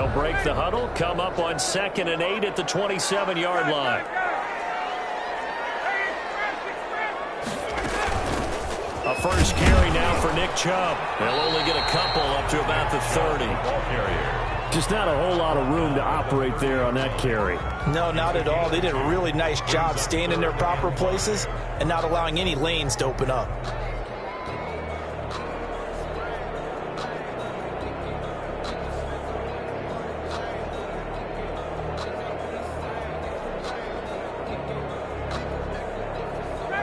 They'll break the huddle, come up on 2nd and 8 at the 27-yard line. A first carry now for Nick Chubb. They'll only get a couple up to about the 30. Just not a whole lot of room to operate there on that carry. No, not at all. They did a really nice job staying in their proper places and not allowing any lanes to open up.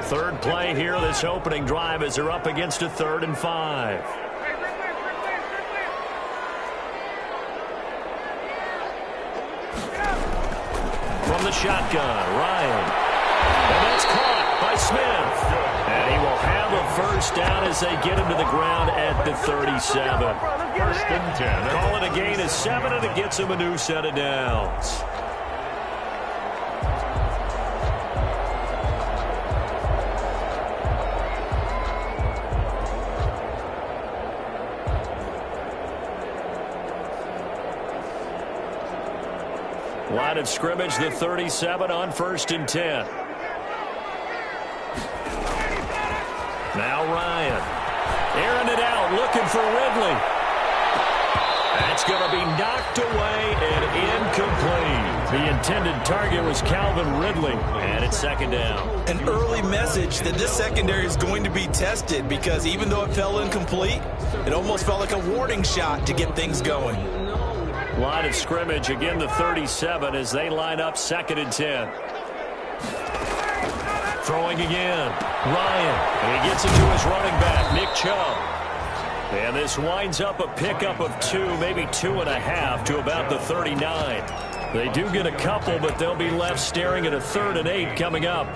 Third play here, this opening drive, as they're up against a 3rd and 5. From the shotgun, Ryan. And that's caught by Smith. And he will have a first down as they get him to the ground at the 37. 1st and 10. Call it a gain of 7, and it gets him a new set of downs. Line of scrimmage, the 37 on 1st and 10. Now Ryan. Airing it out, looking for Ridley. That's going to be knocked away and incomplete. The intended target was Calvin Ridley, and it's 2nd down. An early message that this secondary is going to be tested, because even though it fell incomplete, it almost felt like a warning shot to get things going. Line of scrimmage, again the 37 as they line up 2nd and 10. Throwing again. Ryan. And he gets it to his running back, Nick Chubb. And this winds up a pickup of 2, maybe 2.5 to about the 39. They do get a couple, but they'll be left staring at a 3rd and 8 coming up.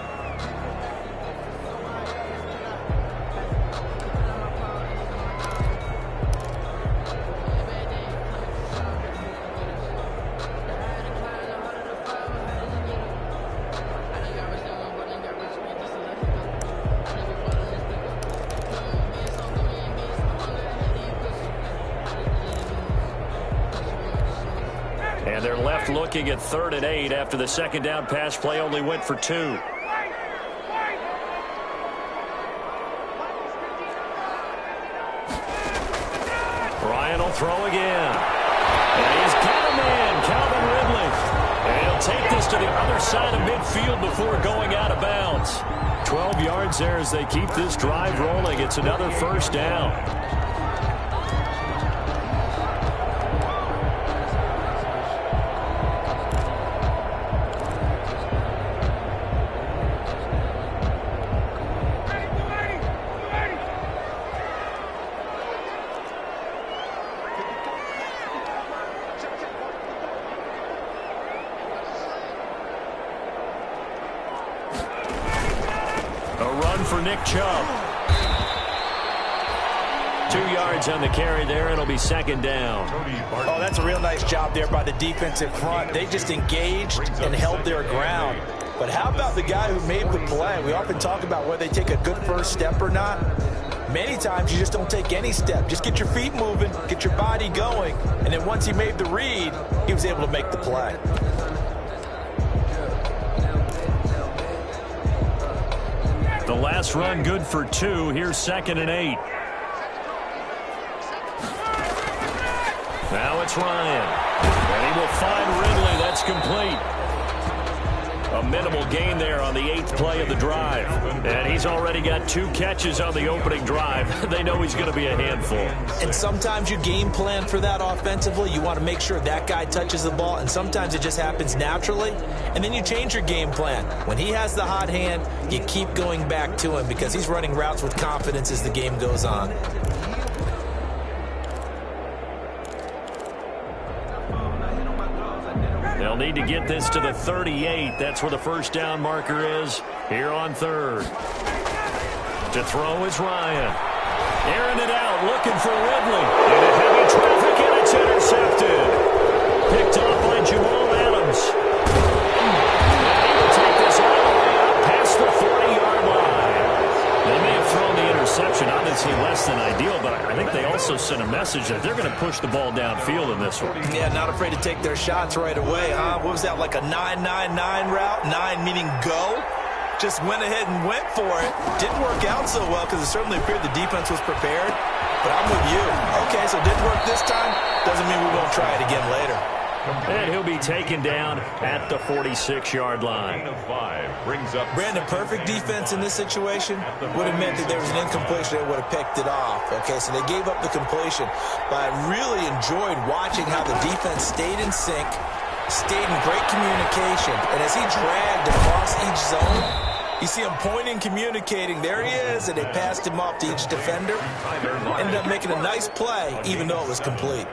And they're left looking at 3rd and 8 after the 2nd down pass play only went for 2. Ryan will throw again. And he's got a man, Calvin Ridley. And he'll take this to the other side of midfield before going out of bounds. 12 yards there as they keep this drive rolling. It's another first down. For Nick Chubb. 2 yards on the carry there. It'll be 2nd down. Oh, that's a real nice job there by the defensive front. They just engaged and held their ground. But how about the guy who made the play? We often talk about whether they take a good first step or not. Many times you just don't take any step. Just get your feet moving, get your body going, and then once he made the read, he was able to make the play. The last run good for 2. Here's 2nd and 8. Now it's Ryan. And he will find Ridley. That's complete. A minimal gain there on the 8th play of the drive. And he's already got 2 catches on the opening drive. They know he's going to be a handful. And sometimes you game plan for that offensively. You want to make sure that guy touches the ball. And sometimes it just happens naturally. And then you change your game plan. When he has the hot hand, you keep going back to him because he's running routes with confidence as the game goes on. They'll need to get this to the 38. That's where the first down marker is here on 3rd. To throw is Ryan. Airing it out, looking for Ridley. Into heavy traffic, and it's intercepted. Picked off by Jamal Adams. And he will take this all the way up past the 40-yard line. They may have thrown the interception, obviously less than ideal, but I think they also sent a message that they're going to push the ball downfield in this one. Yeah, not afraid to take their shots right away, huh? What was that, like a 9-9-9 route? 9 meaning go? Just went ahead and went for it. Didn't work out so well because it certainly appeared the defense was prepared. But I'm with you. Okay, so it didn't work this time. Doesn't mean we won't try it again later. And he'll be taken down at the 46-yard line. Brings up Brandon, perfect defense in this situation would have meant that there was an incompletion that would have picked it off. Okay, so they gave up the completion. But I really enjoyed watching how the defense stayed in sync, stayed in great communication. And as he dragged across each zone, you see him pointing, communicating. There he is, and they passed him off to each defender. Ended up making a nice play, even though it was complete.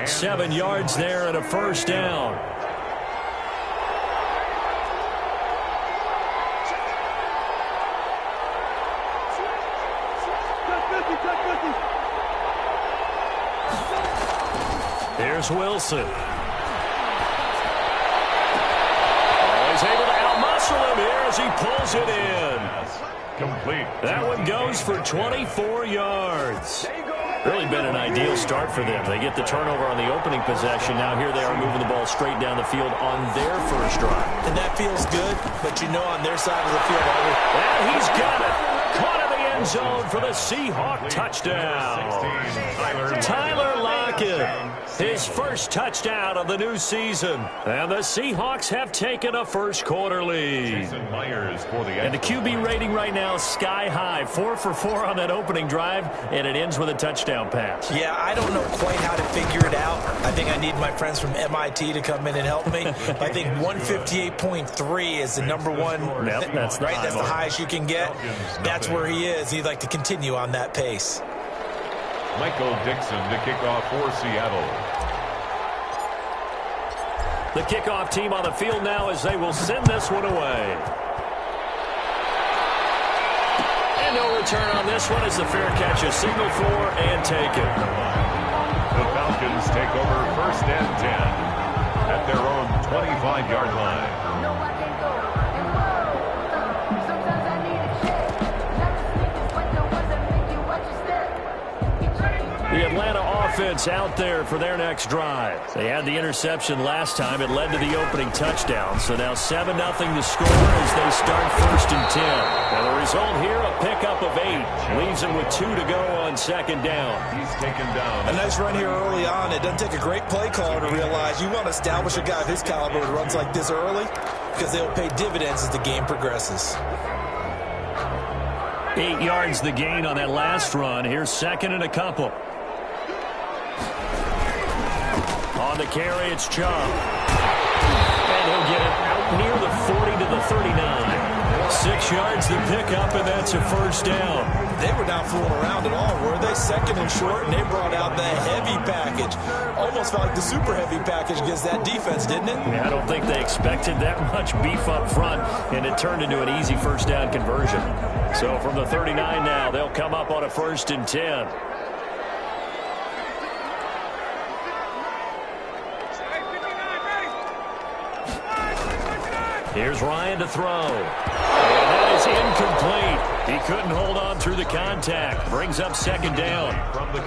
7 yards there and a first down. Here's Wilson. He's able to outmuscle him here as he pulls it in. complete. That one goes for 24 yards. Really been an ideal start for them. They get the turnover on the opening possession. Now here they are moving the ball straight down the field on their first drive. And that feels good, but you know on their side of the field. And he's got it. Caught in the end zone for the Seahawk touchdown. Tyler Lockett. His first touchdown of the new season. And the Seahawks have taken a first quarter lead. And the QB rating right now is sky high. 4 for 4 on that opening drive, and it ends with a touchdown pass. Yeah, I don't know quite how to figure it out. I think I need my friends from MIT to come in and help me. I think 158.3 is the number one. Yep, that's right. That's the highest you can get. That's where he is. He'd like to continue on that pace. Michael Dixon to kick off for Seattle. The kickoff team on the field now as they will send this one away. And no return on this one as the fair catch is signaled for and taken. The Falcons take over 1st and 10 at their own 25-yard line. The Atlanta offense out there for their next drive. They had the interception last time. It led to the opening touchdown. So now 7-0 to score as they start 1st and 10. Now the result here, a pickup of 8. Leaves them with 2 to go on 2nd down. He's taken down. A nice run here early on. It doesn't take a great play caller to realize you want to establish a guy of his caliber who runs like this early because they'll pay dividends as the game progresses. 8 yards the gain on that last run. Here's 2nd and a couple. On the carry, it's Chubb. And he'll get it out near the 40 to the 39. 6 yards the pickup, and that's a first down. They were not fooling around at all, were they? 2nd and short, and they brought out the heavy package. Almost felt like the super heavy package against that defense, didn't it? Yeah, I don't think they expected that much beef up front, and it turned into an easy first down conversion. So from the 39 now, they'll come up on a 1st and 10. Here's Ryan to throw. And that is incomplete. He couldn't hold on through the contact. Brings up 2nd down.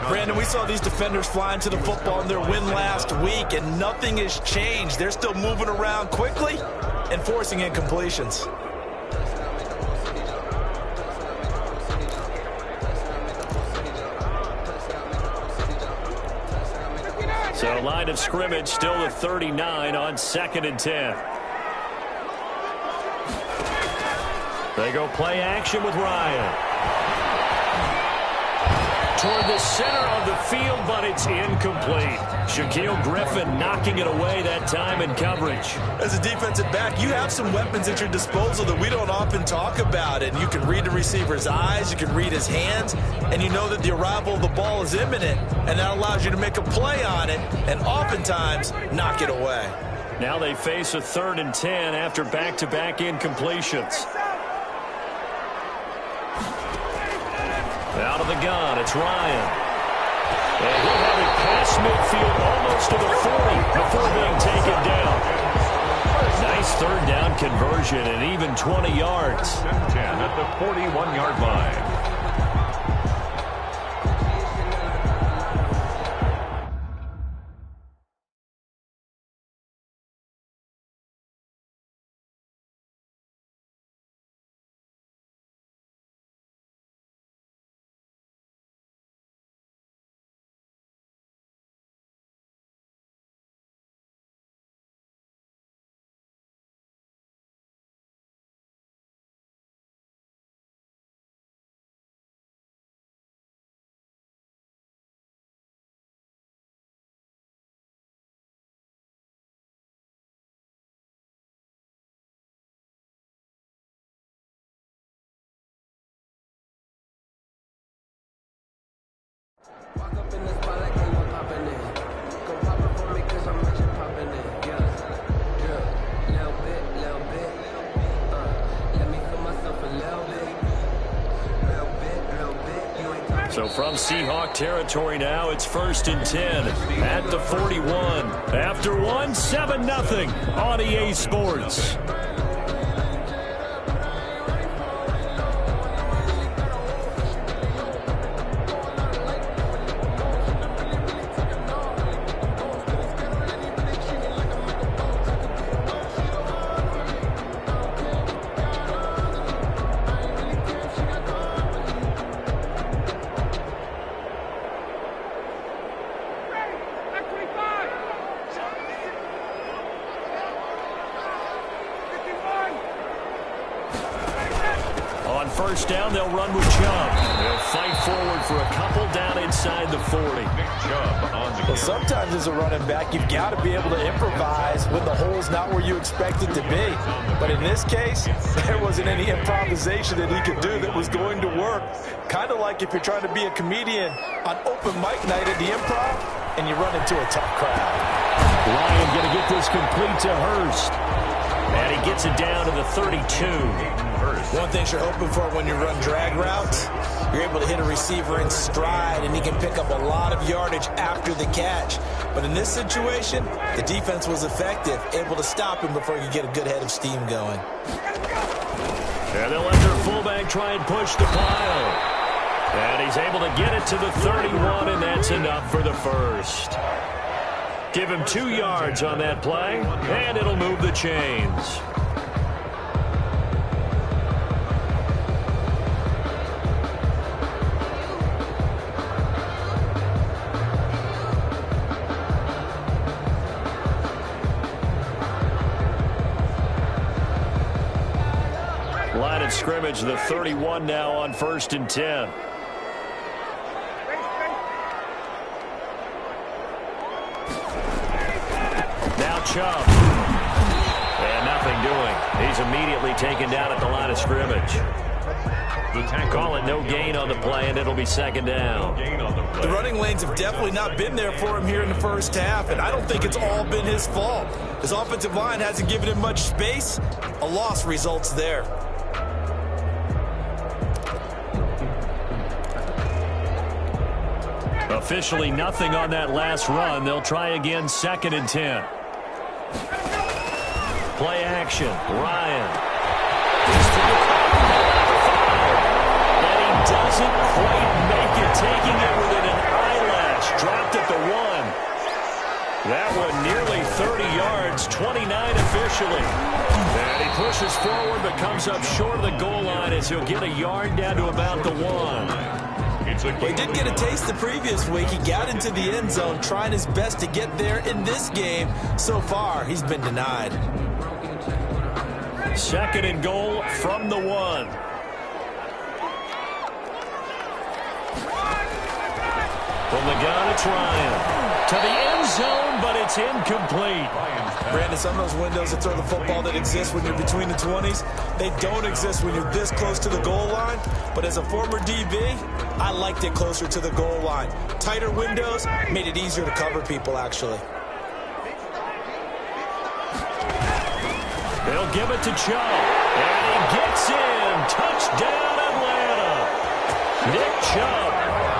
Brandon, we saw these defenders flying to the football in their win last week, and nothing has changed. They're still moving around quickly and forcing incompletions. So line of scrimmage still at 39 on 2nd and 10. They go play action with Ryan. Toward the center of the field, but it's incomplete. Shaquille Griffin knocking it away that time in coverage. As a defensive back, you have some weapons at your disposal that we don't often talk about. And you can read the receiver's eyes, you can read his hands, and you know that the arrival of the ball is imminent. And that allows you to make a play on it and oftentimes knock it away. Now they face a 3rd and 10 after back-to-back incompletions. Out of the gun, it's Ryan. And he'll have it past midfield almost to the 40 before being taken down. Nice 3rd down conversion and even 20 yards. 10 at the 41-yard line. From Seahawk territory now, it's 1st and 10 at the 41. After one, 7-0 on EA Sports. On 1st down, they'll run with Chubb. They'll fight forward for a couple down inside the 40. Well, sometimes as a running back, you've got to be able to improvise when the hole's not where you expect it to be. But in this case, there wasn't any improvisation that he could do that was going to work. Kind of like if you're trying to be a comedian on open mic night at the Improv and you run into a tough crowd. Ryan going to get this complete to Hurst. And he gets it down to the 32. One thing you're hoping for when you run drag routes, you're able to hit a receiver in stride, and he can pick up a lot of yardage after the catch. But in this situation, the defense was effective, able to stop him before he could get a good head of steam going. And they'll let their fullback try and push the pile. And he's able to get it to the 31, and that's enough for the first. Give him 2 yards on that play, and it'll move the chains. Line of scrimmage, the 31 now on 1st and 10. Now Chubb. And nothing doing. He's immediately taken down at the line of scrimmage. Call it no gain on the play, and it'll be 2nd down. The running lanes have definitely not been there for him here in the first half, and I don't think it's all been his fault. His offensive line hasn't given him much space. A loss results there. Officially nothing on that last run. They'll try again, 2nd and 10. Play action. Ryan. And he doesn't quite make it, taking it within an eyelash. Dropped at the 1. That one nearly 30 yards, 29 officially. And he pushes forward but comes up short of the goal line as he'll get a yard down to about the 1. Well, he did get a taste the previous week. He got into the end zone, trying his best to get there in this game. So far, he's been denied. 2nd and goal from the 1. From the gun, it's Ryan. To the end zone, but it's incomplete. Brandon, some of those windows that throw the football that exist when you're between the 20s, they don't exist when you're this close to the goal line. But as a former DB, I liked it closer to the goal line. Tighter windows made it easier to cover people, actually. They'll give it to Chubb. And he gets in. Touchdown, Atlanta. Nick Chubb,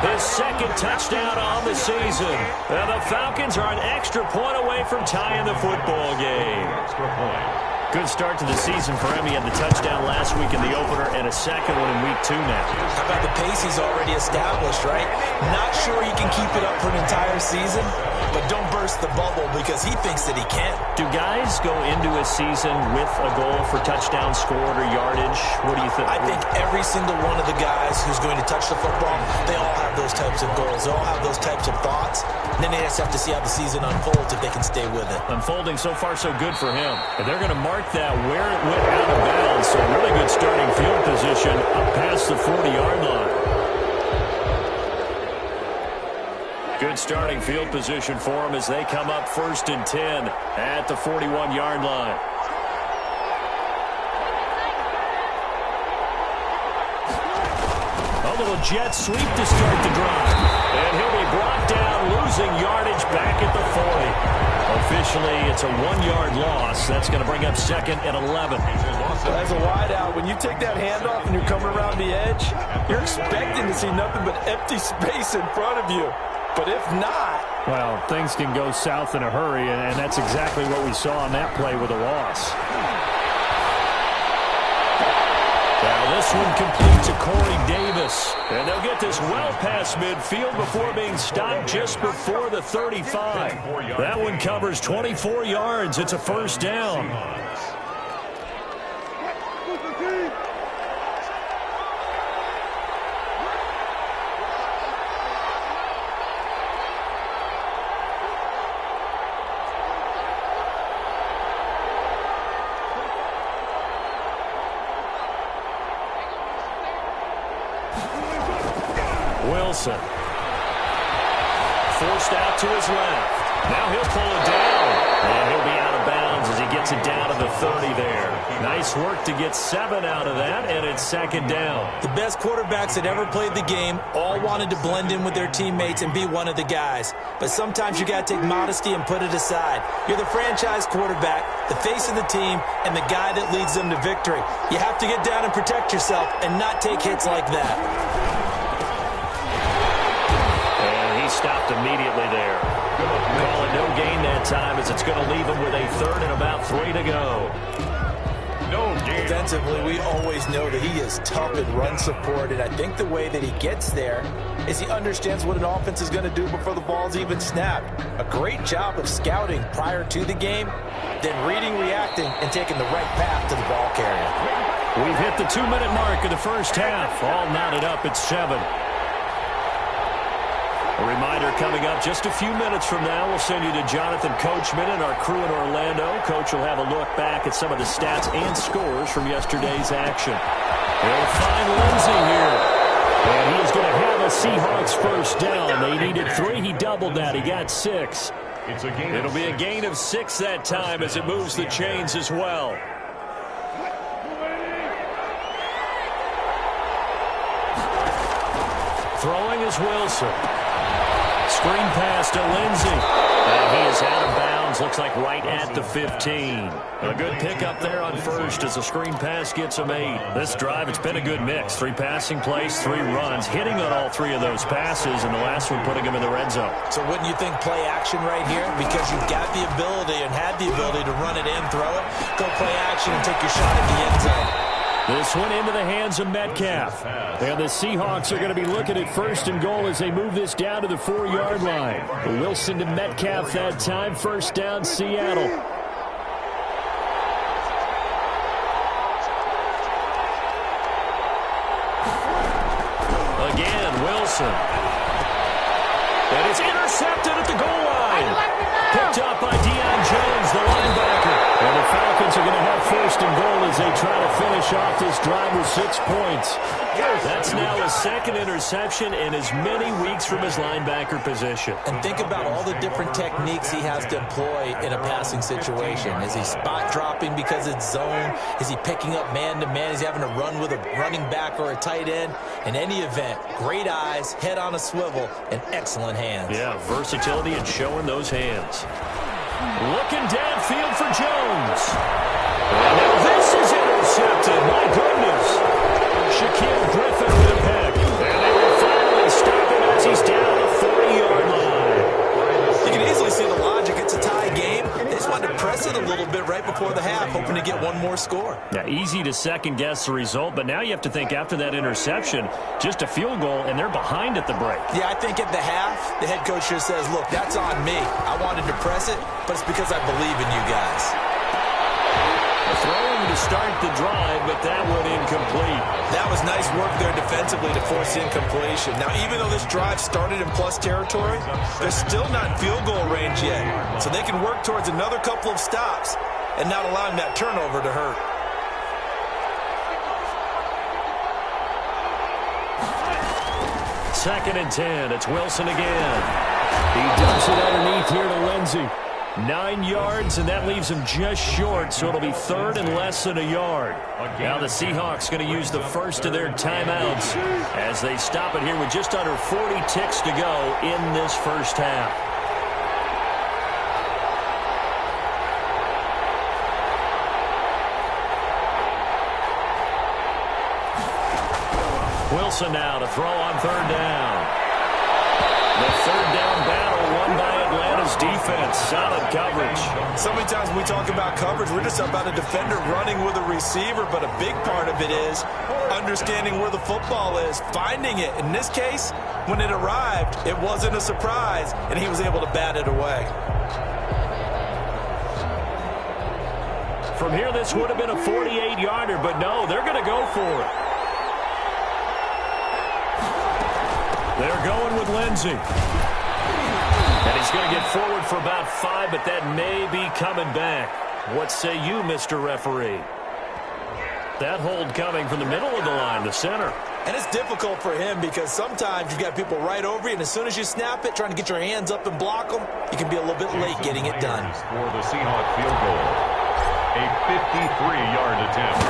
his 2nd touchdown on the season. And the Falcons are an extra point away from tying the football game. Extra point. Good start to the season for him. He had the touchdown last week in the opener and a 2nd one in week 2 now. How about the pace he's already established, right? Not sure he can keep it up for an entire season, but don't burst the bubble because he thinks that he can. Do guys go into a season with a goal for touchdown scored or yardage? What do you think? I think every single one of the guys who's going to touch the football, they all have those types of goals. They all have those types of thoughts. And then they just have to see how the season unfolds if they can stay with it. Unfolding so far so good for him. And they're going to mark that where it went out of bounds. So really good starting field position up past the 40-yard line. Good starting field position for them as they come up 1st and 10 at the 41-yard line. A little jet sweep to start the drive. And he'll be brought down, losing yardage back at the 40. eventually it's a 1-yard loss. That's going to bring up 2nd and 11. As a wideout, when you take that handoff and you're coming around the edge, you're expecting to see nothing but empty space in front of you. But if not... Well, things can go south in a hurry, and that's exactly what we saw on that play with a loss. Now this one complete to Corey Davis. And they'll get this well past midfield before being stopped just before the 35. That one covers 24 yards. It's a first down. Wilson. Forced out to his left. Now he'll pull it down. And he'll be out of bounds as he gets it down to the 30 there. Nice work to get 7 out of that, and it's 2nd down. The best quarterbacks that ever played the game all wanted to blend in with their teammates and be one of the guys. But sometimes you got to take modesty and put it aside. You're the franchise quarterback, the face of the team, and the guy that leads them to victory. You have to get down and protect yourself and not take hits like that. Stopped immediately there. Calling no gain that time as it's going to leave him with a 3rd and about 3 to go. No gain. Defensively, we always know that he is tough in run support, and I think the way that he gets there is he understands what an offense is going to do before the ball's even snapped. A great job of scouting prior to the game, then reading, reacting, and taking the right path to the ball carrier. We've hit the 2-minute mark of the first half. All knotted up at 7. A reminder coming up just a few minutes from now, we'll send you to Jonathan Coachman and our crew in Orlando. Coach will have a look back at some of the stats and scores from yesterday's action. They'll find Lindsey here. And he is going to have a Seahawks first down. They needed 3. He doubled that. He got 6. It'll be a gain of 6 that time as it moves the chains as well. Throwing is Wilson. Screen pass to Lindsey. And he is out of bounds. Looks like right at the 15. A good pickup there on first as the screen pass gets him 8. This drive, it's been a good mix. 3 passing plays, 3 runs. Hitting on all 3 of those passes, and the last one putting him in the red zone. So wouldn't you think play action right here? Because you've got the ability and had the ability to run it in, throw it, go play action and take your shot at the end zone. This one into the hands of Metcalf. And the Seahawks are going to be looking at 1st and goal as they move this down to the 4-yard line. Wilson to Metcalf that time. First down, Seattle. Again, Wilson. And it's intercepted at the goal line. Picked up by Deion Jones, the linebacker. And the Falcons are going to have 1st and goal as they try to finish off this drive with 6 points. That's now his 2nd interception in as many weeks from his linebacker position. And think about all the different techniques he has to employ in a passing situation. Is he spot dropping because it's zone? Is he picking up man-to-man? Is he having to run with a running back or a tight end? In any event, great eyes, head on a swivel, and excellent hands. Yeah, versatility and showing those hands. Looking downfield for Jones. And now this is intercepted. My goodness. Shaquille Griffin with a pick. And they will finally stop him as he's down the 40-yard line. You can easily see the logic. It's a tie game. They just wanted to press it a little bit right before the half, hoping to get one more score. Yeah, easy to second-guess the result, but now you have to think after that interception, just a field goal, and they're behind at the break. Yeah, I think at the half, the head coach just says, look, that's on me. I wanted to press it, but it's because I believe in you guys. Throwing to start the drive, but that one incomplete. That was nice work there defensively to force incompletion. Now, even though this drive started in plus territory, they're still not in field goal range yet. So they can work towards another couple of stops and not allowing that turnover to hurt. Second and 10. It's Wilson again. He dumps it underneath here to Lindsey. 9 yards, and that leaves him just short, so it'll be 3rd and less than a yard. Now the Seahawks going to use the first of their timeouts as they stop it here with just under 40 ticks to go in this first half. Wilson now to throw on third down. The third down battle won by Atlanta's defense. Solid coverage. So many times when we talk about coverage, we're just about a defender running with a receiver, but a big part of it is understanding where the football is, finding it. In this case, when it arrived, it wasn't a surprise, and he was able to bat it away. From here, this would have been a 48-yarder, but no, they're going to go for it. They're going with Lindsey. And he's going to get forward for about 5, but that may be coming back. What say you, Mr. Referee? That hold coming from the middle of the line, the center. And it's difficult for him because sometimes you've got people right over you, and as soon as you snap it, trying to get your hands up and block them, you can be a little bit late getting it done. For the Seahawks field goal, a 53-yard attempt.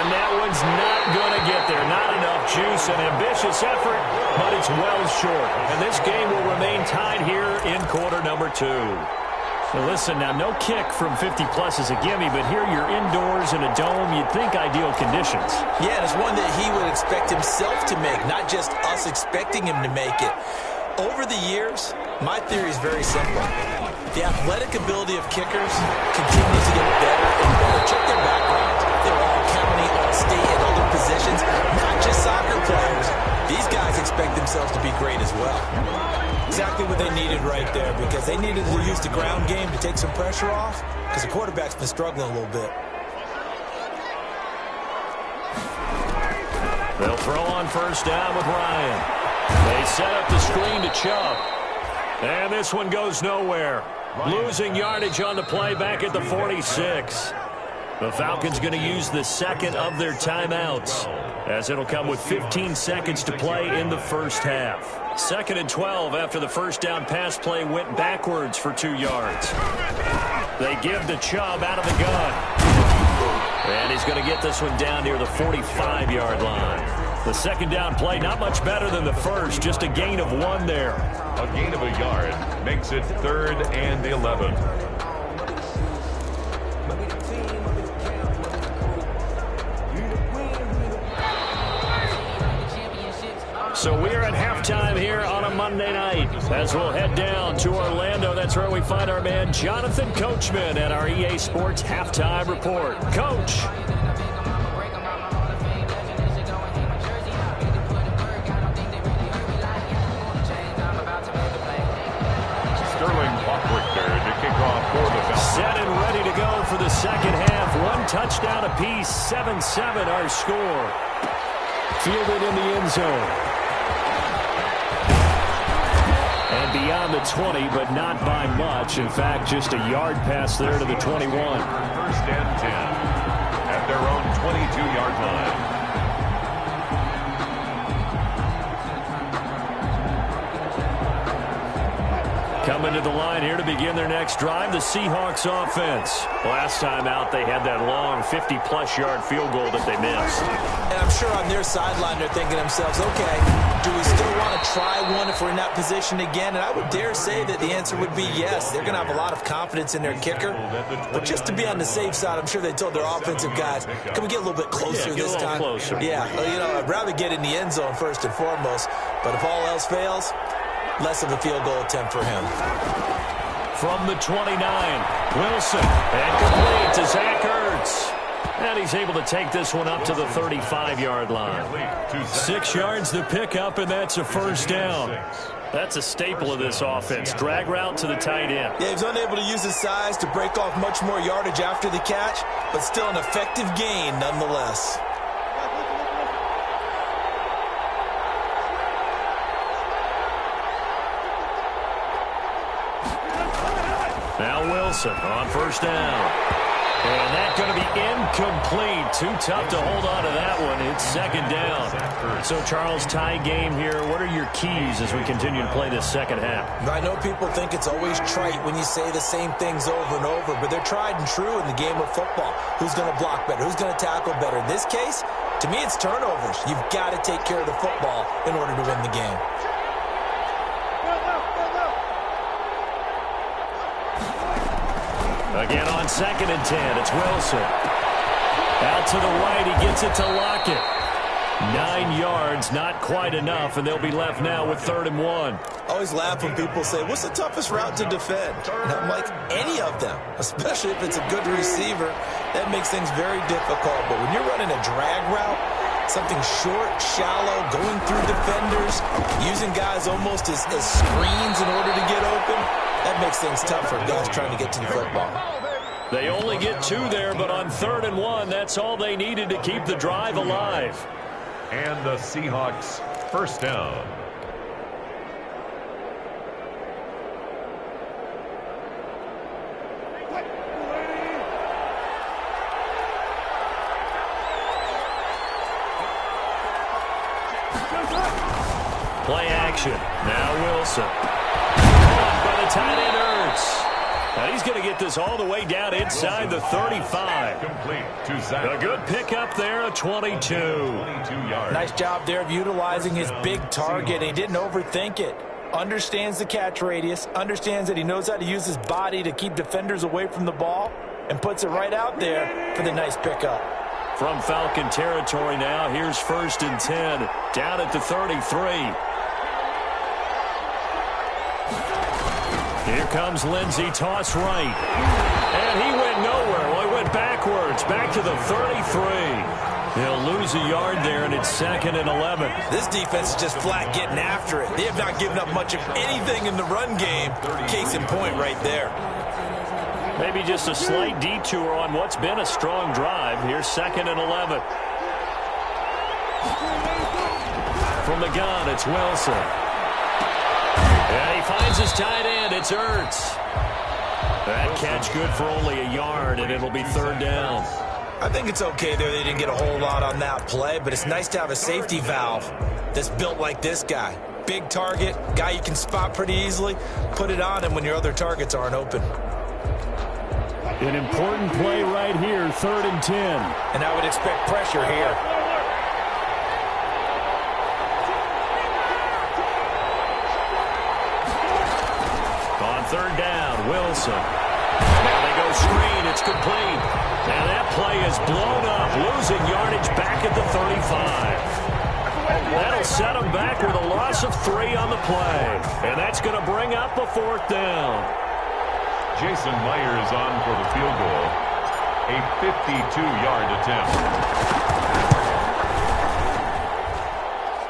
And that one's not going to get there. Not enough juice, an ambitious effort, but it's well short. And this game will remain tied here in quarter number 2. Now listen, now no kick from 50-plus is a gimme, but here you're indoors in a dome. You'd think ideal conditions. Yeah, and it's one that he would expect himself to make, not just us expecting him to make it. Over the years, my theory is very simple. The athletic ability of kickers continues to get better and better. Check their background. They're all county, all state, and other positions, not just soccer players. These guys expect themselves to be great as well. Exactly what they needed right there, because they needed to use the ground game to take some pressure off, because the quarterback's been struggling a little bit. They'll throw on first down with Ryan. They set up the screen to Chubb. And this one goes nowhere. Losing yardage on the play back at the 46. The Falcons going to use the second of their timeouts, as it'll come with 15 seconds to play in the first half. 2nd and 12 after the first down pass play went backwards for 2 yards. They give to Chubb out of the gun. And he's going to get this one down near the 45-yard line. The second down play, not much better than the first, just a gain of 1 there. A gain of a yard makes it 3rd and 11. So we are at halftime here on a Monday night as we'll head down to Orlando. That's where we find our man Jonathan Coachman at our EA Sports Halftime Report. Coach. Set and ready to go for the second half. 1 touchdown apiece, 7-7 our score. Fielded in the end zone. And beyond the 20, but not by much. In fact, just a yard pass there to the 21. 1st and 10 at their own 22-yard line. Coming to the line here to begin their next drive, the Seahawks offense. Last time out, they had that long 50-plus yard field goal that they missed. And I'm sure on their sideline they're thinking to themselves, okay, do we still want to try one if we're in that position again? And I would dare say that the answer would be yes. They're going to have a lot of confidence in their kicker. But just to be on the safe side, I'm sure they told their offensive guys, can we get a little bit closer this time? Closer. Yeah, I'd rather get in the end zone first and foremost. But if all else fails, less of a field goal attempt for him. From the 29, Wilson, and complete to Zach Ertz. And he's able to take this one up to the 35-yard line. 6 yards the pickup, and that's a first down. That's a staple of this offense. Drag route to the tight end. Yeah, he's unable to use his size to break off much more yardage after the catch, but still an effective gain nonetheless. Now Wilson on first down. And that's going to be incomplete. Too tough to hold on to that one. It's second down. So, Charles, tie game here. What are your keys as we continue to play this second half? I know people think it's always trite when you say the same things over and over, but they're tried and true in the game of football. Who's going to block better? Who's going to tackle better? In this case, to me, it's turnovers. You've got to take care of the football in order to win the game. Again on 2nd and 10, it's Wilson. Out to the right, he gets it to Lockett. 9 yards, not quite enough, and they'll be left now with 3rd and 1. I always laugh when people say, what's the toughest route to defend? And I'm like, any of them, especially if it's a good receiver. That makes things very difficult. But when you're running a drag route, something short, shallow, going through defenders, using guys almost as screens in order to get open, that makes things tough for guys trying to get to the football. They only get 2 there, but on 3rd and 1, that's all they needed to keep the drive alive. And the Seahawks first down. Play action. Now Wilson. Caught by the tight end Ertz. Now he's going to get this all the way down inside the 35. Complete to Zach. A good pickup there, a 22. 22 yards. Nice job there of utilizing his big target. He didn't overthink it. Understands the catch radius. Understands that he knows how to use his body to keep defenders away from the ball. And puts it right out there for the nice pickup. From Falcon territory now, here's 1st and 10. Down at the 33. Here comes Lindsey, toss right. And he went nowhere. Well, he went backwards, back to the 33. He'll lose a yard there, and it's 2nd and 11. This defense is just flat getting after it. They have not given up much of anything in the run game. Case in point right there. Maybe just a slight detour on what's been a strong drive. Here's 2nd and 11. From the gun, it's Wilson. And he finds his tight end. It's Ertz. That catch good for only a yard, and it'll be 3rd down. I think it's okay there. They didn't get a whole lot on that play, but it's nice to have a safety valve that's built like this guy. Big target, guy you can spot pretty easily. Put it on him when your other targets aren't open. An important play right here, 3rd and 10. And I would expect pressure here. On 3rd down, Wilson. Now they go screen. It's complete. Now that play is blown up, losing yardage back at the 35. That'll set them back with a loss of 3 on the play. And that's going to bring up a 4th down. Jason Myers on for the field goal. A 52-yard attempt.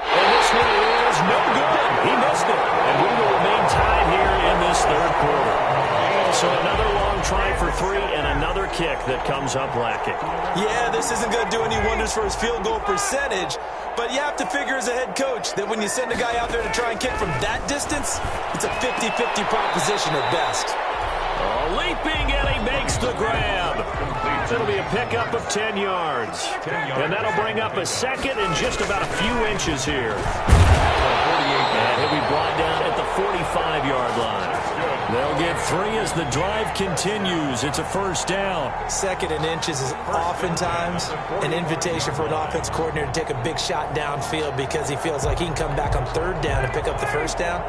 And this one is no good. He missed it. And we will remain tied here in this 3rd quarter. So another long try for 3 and another kick that comes up lacking. Yeah, this isn't going to do any wonders for his field goal percentage, but you have to figure as a head coach that when you send a guy out there to try and kick from that distance, it's a 50-50 proposition at best. Leaping, and he makes the grab. It'll be a pickup of 10 yards. And that'll bring up a 2nd and just about a few inches here. And he'll be brought down at the 45-yard line. They'll get 3 as the drive continues. It's a 1st down. 2nd and inches is oftentimes an invitation for an offense coordinator to take a big shot downfield because he feels like he can come back on 3rd down and pick up the 1st down.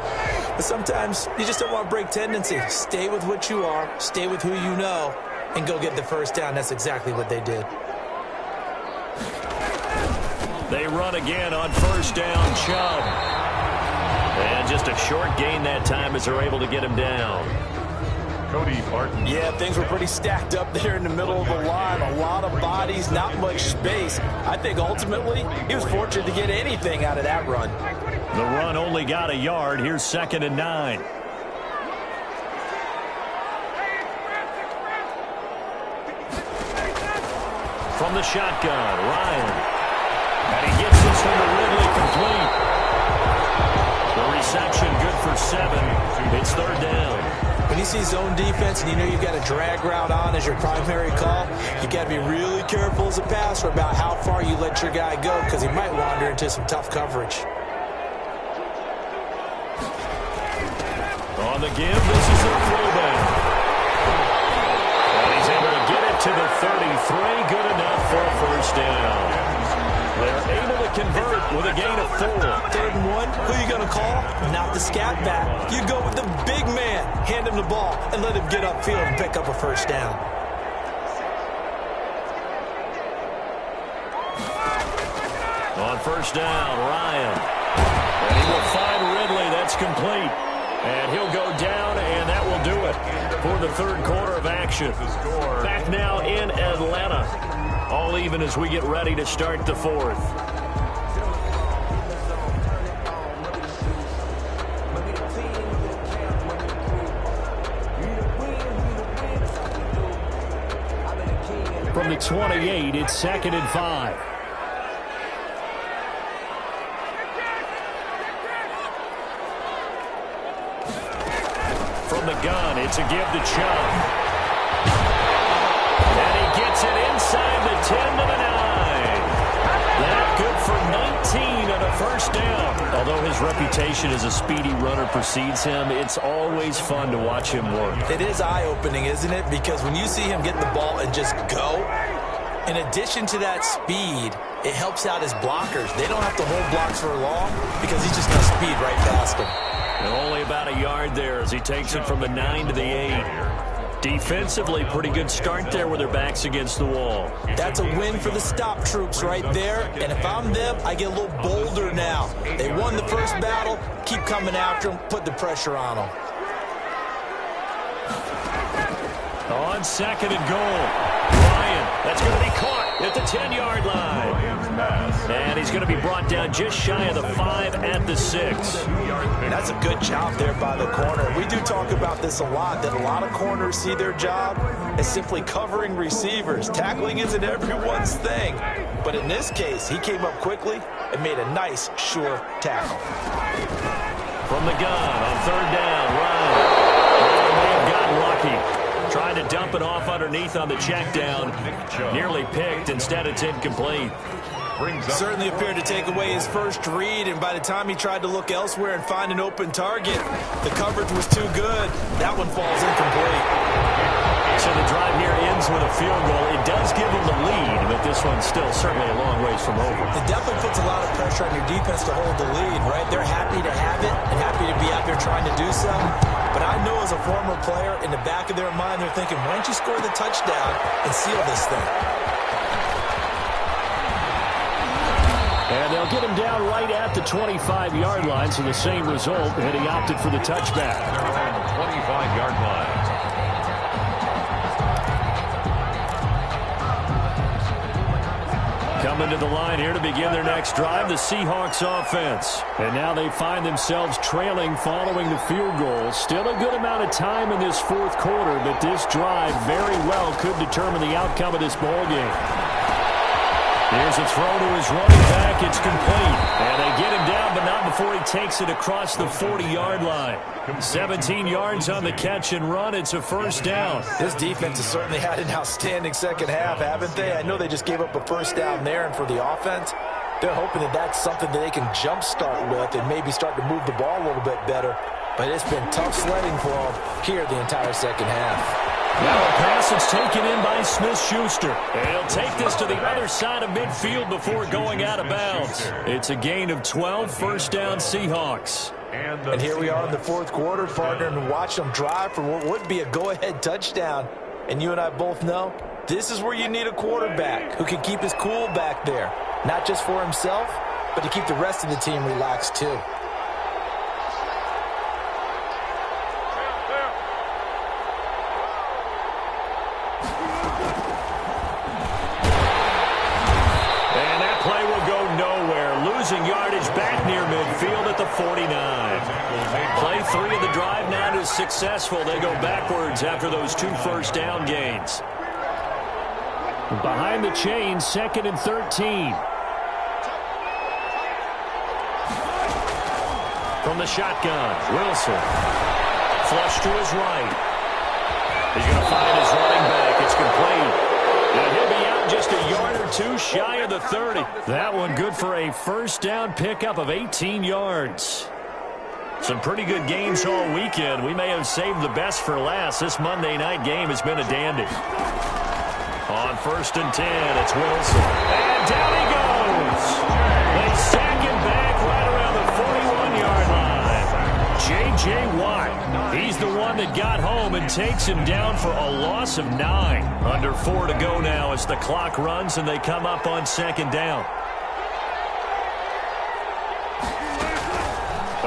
But sometimes you just don't want to break tendency. Stay with what you are, stay with who you know, and go get the 1st down. That's exactly what they did. They run again on 1st down, Chubb. And just a short gain that time as they're able to get him down. Cody Barton. Yeah, things were pretty stacked up there in the middle of the line. A lot of bodies, not much space. I think ultimately he was fortunate to get anything out of that run. The run only got a yard. Here's 2nd and 9. From the shotgun, Ryan. And he gets this one to Ridley complete. The reception good for 7. It's 3rd down. When you see zone defense and you know you've got a drag route on as your primary call, you got to be really careful as a passer about how far you let your guy go because he might wander into some tough coverage. On the give, this is their fullback. And he's able to get it to the 33. Good enough for a 1st down. They're able to convert with a gain of 4. 3rd and 1, who are you going to call? Not the scat back. You go with the big man. Hand him the ball and let him get upfield and pick up a 1st down. On first down, Ryan. And he will find Ridley. That's complete. And he'll go down, and that will do it for the third quarter of action. Back now in Atlanta. All even as we get ready to start the fourth. From the 28, it's 2nd and 5. From the gun, it's a give to Chubb. And he gets it inside the 10 to the 9. That good for 19 on a first down. Although his reputation as a speedy runner precedes him, it's always fun to watch him work. It is eye-opening, isn't it? Because when you see him get the ball and just go, in addition to that speed, it helps out his blockers. They don't have to hold blocks for long because he's just going to speed right past them. And only about a yard there as he takes it from the 9 to the 8. Defensively, pretty good start there with their backs against the wall. That's a win for the stop troops right there. And if I'm them, I get a little bolder now. They won the first battle. Keep coming after them. Put the pressure on them. On 2nd and goal. Ryan, that's going to be caught at the 10-yard line. And he's going to be brought down just shy of the 5 at the 6. That's a good job there by the corner. We do talk about this a lot, that a lot of corners see their job as simply covering receivers. Tackling isn't everyone's thing. But in this case, he came up quickly and made a nice, sure tackle. From the gun on 3rd down, Ryan may have gotten lucky. Trying to dump it off underneath on the check down. Nearly picked. Instead, it's incomplete. Certainly appeared to take away his first read, and by the time he tried to look elsewhere and find an open target, the coverage was too good. That one falls incomplete. So the drive here ends with a field goal. It does give them the lead, but this one's still certainly a long ways from over. It definitely puts a lot of pressure on your defense to hold the lead, right? They're happy to have it and happy to be out there trying to do so. But I know as a former player, in the back of their mind, they're thinking, why don't you score the touchdown and seal this thing? And they'll get him down right at the 25-yard line, so the same result, and he opted for the touchback. 25-yard line. Coming to the line here to begin their next drive, the Seahawks offense. And now they find themselves trailing following the field goal. Still a good amount of time in this fourth quarter, but this drive very well could determine the outcome of this ball game. Here's a throw to his running back. It's complete. And they get him down, but not before he takes it across the 40-yard line. 17 yards on the catch and run. It's a first down. This defense has certainly had an outstanding second half, haven't they? I know they just gave up a first down there, and for the offense, they're hoping that that's something that they can jumpstart with and maybe start to move the ball a little bit better. But it's been tough sledding for them here the entire second half. Now a pass is taken in by Smith-Schuster. And he'll take this to the other side of midfield before going out of bounds. It's a gain of 12, first down Seahawks. And here we are in the fourth quarter, partner, and watch them drive for what would be a go-ahead touchdown. And you and I both know this is where you need a quarterback who can keep his cool back there. Not just for himself, but to keep the rest of the team relaxed too. Yardage back near midfield at the 49. Play 3 of the drive now is successful. They go backwards after those 2 first down gains. Behind the chain, 2nd and 13. From the shotgun, Wilson. Flush to his right. He's going to find his running back. It's complete. And he'll be out just a yard or 2 shy of the 30. That one good for a first down pickup of 18 yards. Some pretty good games all weekend. We may have saved the best for last. This Monday night game has been a dandy. On 1st and 10, it's Wilson. And down he goes. They sack him back right around the 41-yard line. J.J. Watt, he's the one that got home and takes him down for a loss of 9. Under 4 to go now as the clock runs and they come up on 2nd down.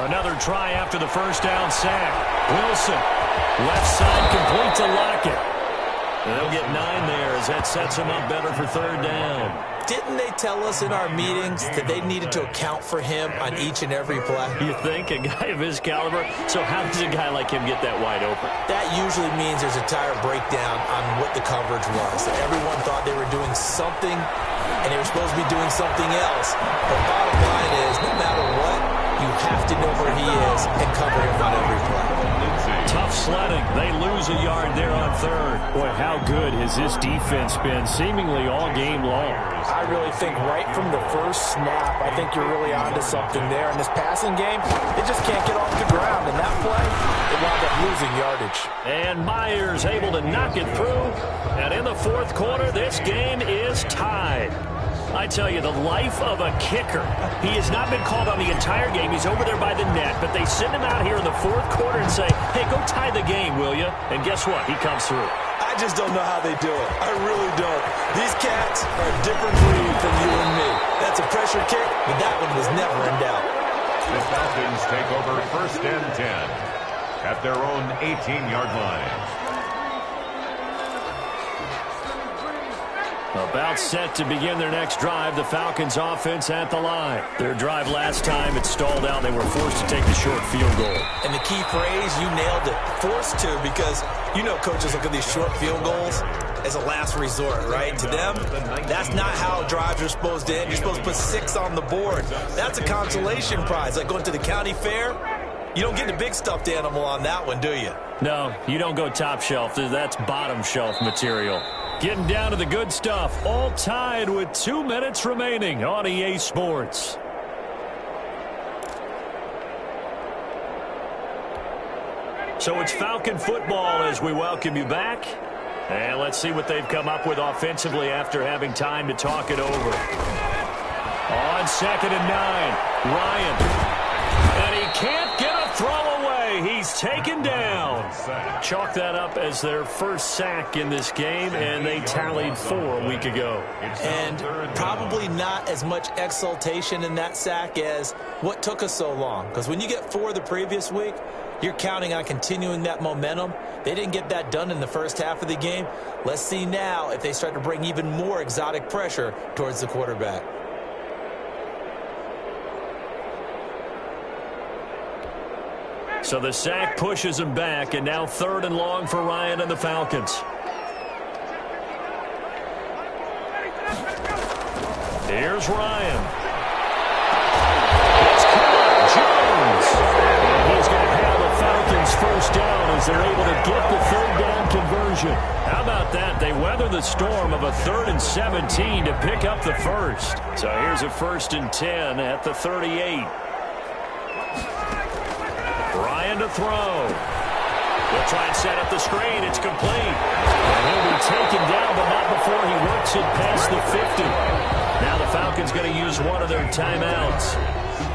Another try after the first down sack. Wilson, left side, complete to Lockett. They'll get 9 there as that sets him up better for third down. Didn't they tell us in our meetings that they needed to account for him on each and every play? You think? A guy of his caliber? So how does a guy like him get that wide open? That usually means there's a tire breakdown on what the coverage was. Everyone thought they were doing something, and they were supposed to be doing something else. But bottom line is, no matter what, you have to know where he is and cover him on every play. Tough sledding. They lose a yard there on third. Boy, how good has this defense been seemingly all game long? I really think right from the first snap, I think you're really onto something there. In this passing game, they just can't get off the ground. In that play, they wound up losing yardage. And Myers able to knock it through. And in the fourth quarter, this game is tied. I tell you, the life of a kicker. He has not been called on the entire game. He's over there by the net, but they send him out here in the fourth quarter and say, hey, go tie the game, will you? And guess what? He comes through. I just don't know how they do it. I really don't. These cats are a different breed from you and me. That's a pressure kick, but that one was never in doubt. The Falcons take over first and 10 at their own 18-yard line. About set to begin their next drive, the Falcons offense at the line. Their drive last time, it stalled out. They were forced to take the short field goal. And the key phrase, you nailed it. Forced to, because you know coaches look at these short field goals as a last resort, right? To them, that's not how drives are supposed to end. You're supposed to put 6 on the board. That's a consolation prize. Like going to the county fair, you don't get the big stuffed animal on that one, do you? No, you don't go top shelf. That's bottom shelf material. Getting down to the good stuff. All tied with 2 minutes remaining on EA Sports. So it's Falcon football as we welcome you back. And let's see what they've come up with offensively after having time to talk it over. On 2nd and 9, Ryan. And he can't get a throw away. He's taken down. Chalk that up as their first sack in this game, and they tallied 4 a week ago. And probably not as much exultation in that sack as what took us so long. Because when you get 4 the previous week, you're counting on continuing that momentum. They didn't get that done in the first half of the game. Let's see now if they start to bring even more exotic pressure towards the quarterback. So the sack pushes him back, and now 3rd and long for Ryan and the Falcons. Here's Ryan. It's caught. Jones. And he's going to have the Falcons first down as they're able to get the 3rd down conversion. How about that? They weather the storm of a 3rd and 17 to pick up the first. So here's a 1st and 10 at the 38. Ryan to throw. He'll try and set up the screen. It's complete. And he'll be taken down, but not before he works it past the 50. Now the Falcons going to use one of their timeouts,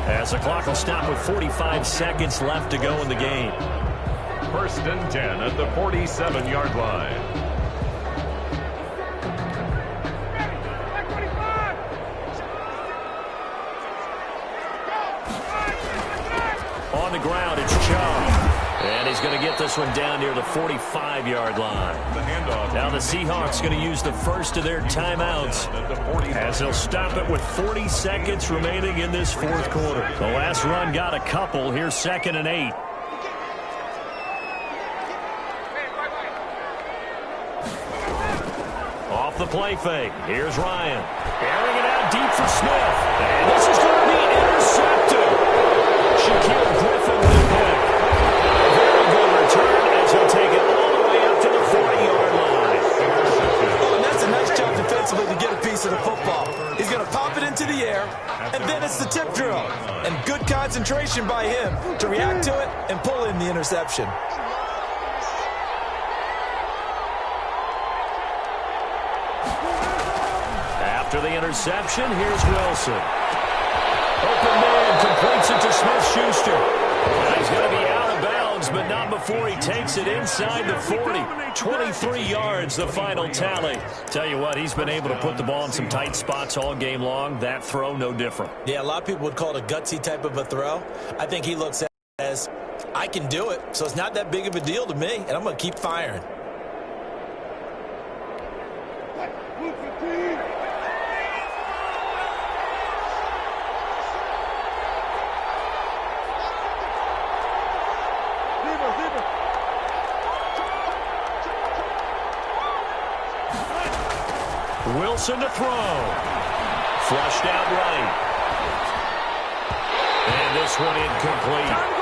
as the clock will stop with 45 seconds left to go in the game. 1st and 10 at the 47-yard line. On the ground, it's Chubb. And he's going to get this one down near the 45-yard line. Now the Seahawks going to use the first of their timeouts, as they'll stop it with 40 seconds remaining in this fourth quarter. The last run got a couple. Here's 2nd and 8. Off the play fake. Here's Ryan. Airing it out deep for Smith. And this is going to be intercepted. Shaquille Griffin with the pick. Very good return as he'll take it all the way up to the 40-yard line. Oh, and that's a nice job defensively to get a piece of the football. He's going to pop it into the air, and then it's the tip drill. And good concentration by him to react to it and pull in the interception. After the interception, here's Wilson. Open man completes it to Smith-Schuster. He's going to be out of bounds runs, but not before he takes it inside the 40. 23 yards, the final tally. Tell you what, he's been able to put the ball in some tight spots all game long. That throw, no different. Yeah, a lot of people would call it a gutsy type of a throw. I think he looks at it as, I can do it, so it's not that big of a deal to me, and I'm going to keep firing. Wilson to throw. Flushed out right. And this one incomplete.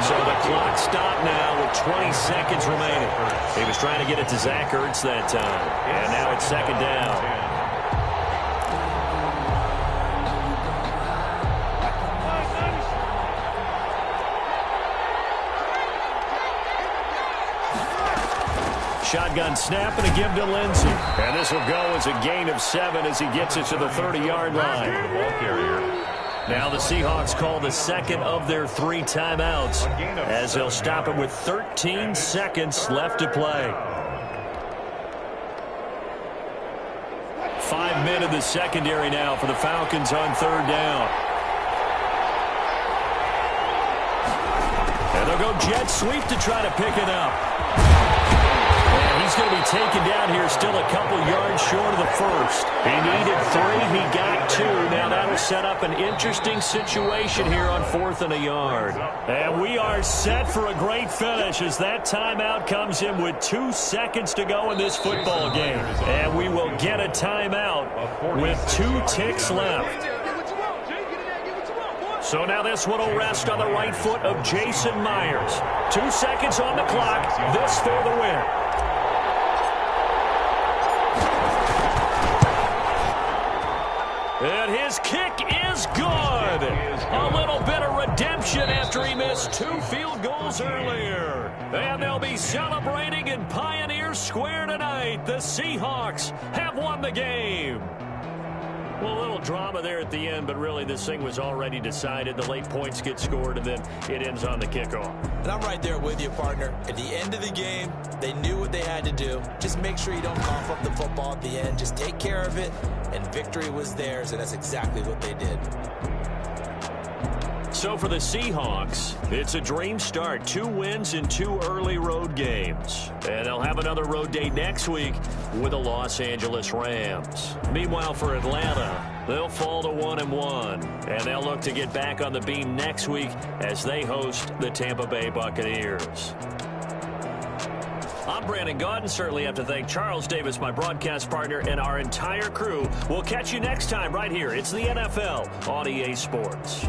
So the clock stopped now with 20 seconds remaining. He was trying to get it to Zach Ertz that time. And now it's second down. Shotgun snap and a give to Lindsey. And this will go as a gain of 7 as he gets it to the 30-yard line. Now the Seahawks call the second of their 3 timeouts as they'll stop it with 13 seconds left to play. 5 men in the secondary now for the Falcons on third down. And they'll go jet sweep to try to pick it up. He's going to be taken down here, still a couple yards short of the first. He needed 3, he got 2. Now that'll set up an interesting situation here on 4th and a yard. And we are set for a great finish as that timeout comes in with 2 seconds to go in this football game. And we will get a timeout with 2 ticks left. So now this one will rest on the right foot of Jason Myers. 2 seconds on the clock, this for the win. And his kick is good. A little bit of redemption after he missed 2 field goals earlier. And they'll be celebrating in Pioneer Square tonight. The Seahawks have won the game. Well, a little drama there at the end, but really this thing was already decided. The late points get scored, and then it ends on the kickoff. And I'm right there with you, partner. At the end of the game, they knew what they had to do. Just make sure you don't cough up the football at the end. Just take care of it, and victory was theirs, and that's exactly what they did. So for the Seahawks, it's a dream start. 2 wins in 2 early road games. And they'll have another road day next week with the Los Angeles Rams. Meanwhile, for Atlanta, they'll fall to 1-1. And they'll look to get back on the beam next week as they host the Tampa Bay Buccaneers. I'm Brandon Gaudin. Certainly have to thank Charles Davis, my broadcast partner, and our entire crew. We'll catch you next time right here. It's the NFL on EA Sports.